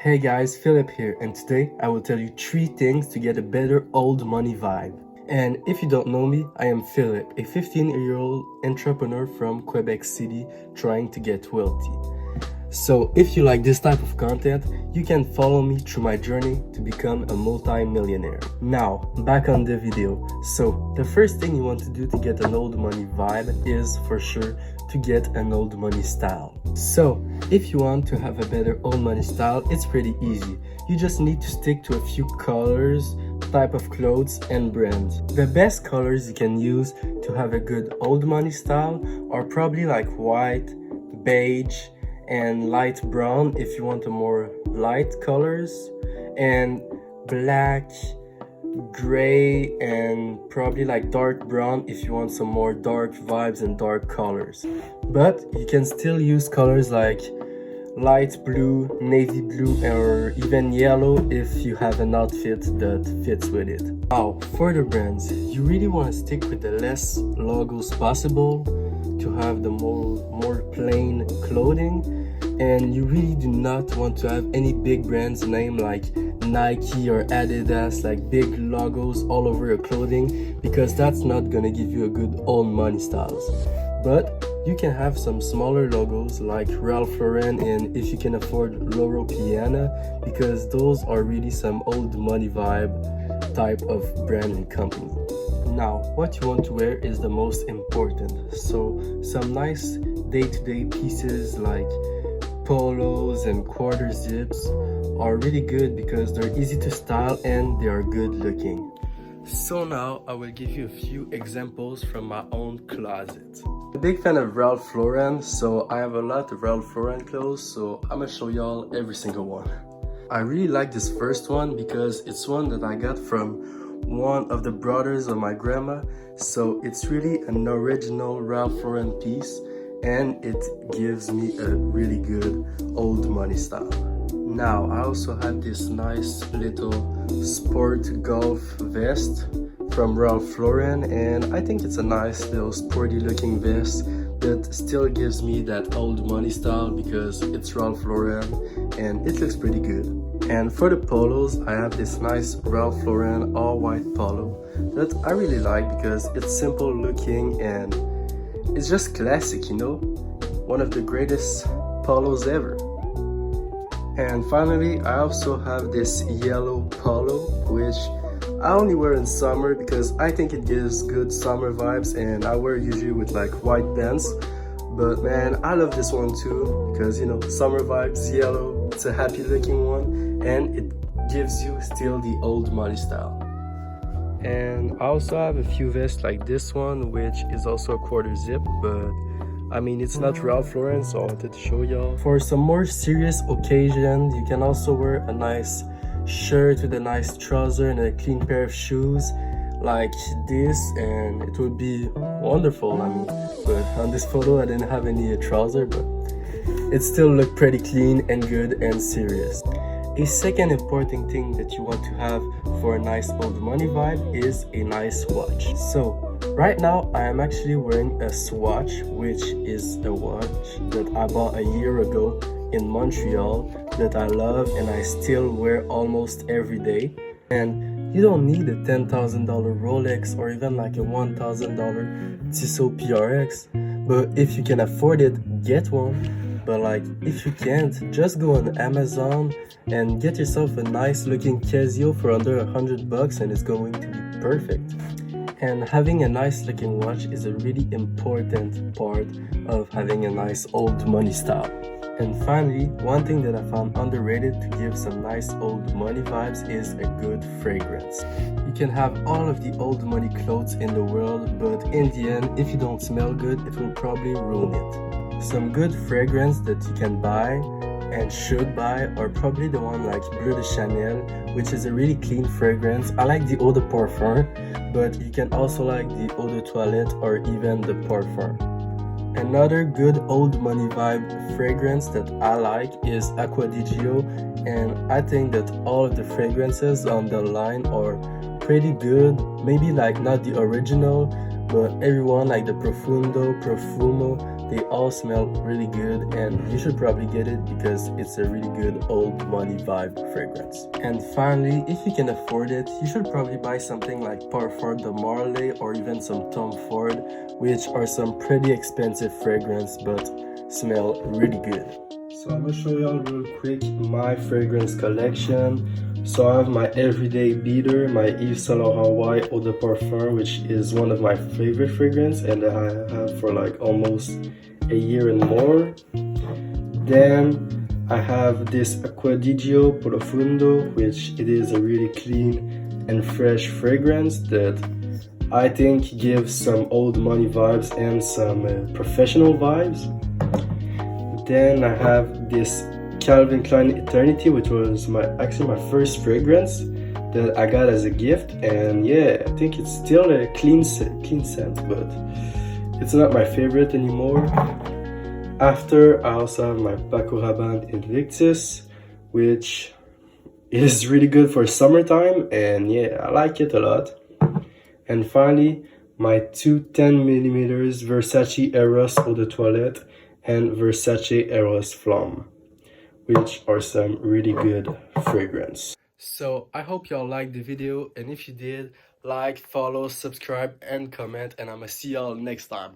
Hey guys, Philip here, and today I will tell you 3 things to get a better old money vibe. And if you don't know me, I am Philip, a 15-year-old entrepreneur from Quebec City trying to get wealthy. So if you like this type of content, you can follow me through my journey to become a multi-millionaire. Now, back on the video. So the first thing you want to do to get an old money vibe is for sure to get an old money style. So if you want to have a better old money style, it's pretty easy. You just need to stick to a few colors, type of clothes and brands. The best colors you can use to have a good old money style are probably like white, beige, and light brown if you want a more light colors, and black, gray, and probably like dark brown if you want some more dark vibes and dark colors. But you can still use colors like light blue, navy blue, or even yellow if you have an outfit that fits with it. Now, for the brands, you really want to stick with the less logos possible to have the more plain clothing, and you really do not want to have any big brands name like Nike or Adidas, like big logos all over your clothing, because that's not gonna give you a good old money styles. But you can have some smaller logos like Ralph Lauren, and if you can afford Loro Piana, because those are really some old money vibe type of brand and company. Now, what you want to wear is the most important. So some nice day-to-day pieces like polos and quarter zips are really good because they're easy to style and they are good looking. So now I will give you a few examples from my own closet. I'm a big fan of Ralph Lauren, so I have a lot of Ralph Lauren clothes, so I'm gonna show y'all every single one. I really like this first one because it's one that I got from one of the brothers of my grandma, so it's really an original Ralph Lauren piece and it gives me a really good old money style. Now I also have this nice little sport golf vest from Ralph Lauren, and I think it's a nice little sporty looking vest that still gives me that old money style because it's Ralph Lauren and it looks pretty good. And for the polos, I have this nice Ralph Lauren all white polo that I really like because it's simple looking and it's just classic, you know? One of the greatest polos ever. And finally, I also have this yellow polo, which I only wear in summer because I think it gives good summer vibes, and I wear usually with like white pants. But man, I love this one too because, you know, summer vibes, yellow, it's a happy looking one and it gives you still the old money style. And I also have a few vests like this one, which is also a quarter zip, but I mean, it's not Ralph Lauren, so I wanted to show y'all. For some more serious occasions, you can also wear a nice shirt with a nice trouser and a clean pair of shoes like this, and it would be wonderful. I mean, but on this photo I didn't have any trouser, but it still looked pretty clean and good and serious. A second important thing that you want to have for a nice old money vibe is a nice watch. So right now I am actually wearing a Swatch, which is a watch that I bought a year ago in Montreal that I love and I still wear almost every day. And you don't need a $10,000 Rolex or even like a $1,000 Tissot PRX, but if you can afford it, get one. But like, if you can't, just go on Amazon and get yourself a nice looking Casio for under $100 and it's going to be perfect. And having a nice looking watch is a really important part of having a nice old money style. And finally, one thing that I found underrated to give some nice old money vibes is a good fragrance. You can have all of the old money clothes in the world, but in the end, if you don't smell good, it will probably ruin it. Some good fragrance that you can buy and should buy are probably the one like Bleu de Chanel, which is a really clean fragrance. I like the Eau de Parfum, but you can also like the Eau de Toilette or even the Parfum. Another good old money vibe fragrance that I like is Acqua di Gio, and I think that all of the fragrances on the line are pretty good. Maybe like not the original, but everyone like the Profundo, Profumo, They all smell really good, and you should probably get it because it's a really good old money vibe fragrance. And finally, if you can afford it, you should probably buy something like Parfum de Marley or even some Tom Ford, which are some pretty expensive fragrance but smell really good. So I'm gonna show y'all real quick my fragrance collection. So I have my everyday beater, my Yves Saint Laurent White Eau de Parfum, which is one of my favorite fragrance and that I have for like almost a year and more. Then I have this Acquadigio Profundo, which it is a really clean and fresh fragrance that I think gives some old money vibes and some professional vibes. Then I have this Calvin Klein Eternity, which was actually my first fragrance that I got as a gift, and yeah, I think it's still a clean scent, but it's not my favorite anymore. After, I also have my Paco Rabanne Invictus, which is really good for summertime, and yeah, I like it a lot. And finally, my two 10mm Versace Eros Eau de Toilette and Versace Eros Flamme, which are some really good fragrance. So I hope y'all liked the video, and if you did, like, follow, subscribe, and comment, and I'm gonna see y'all next time.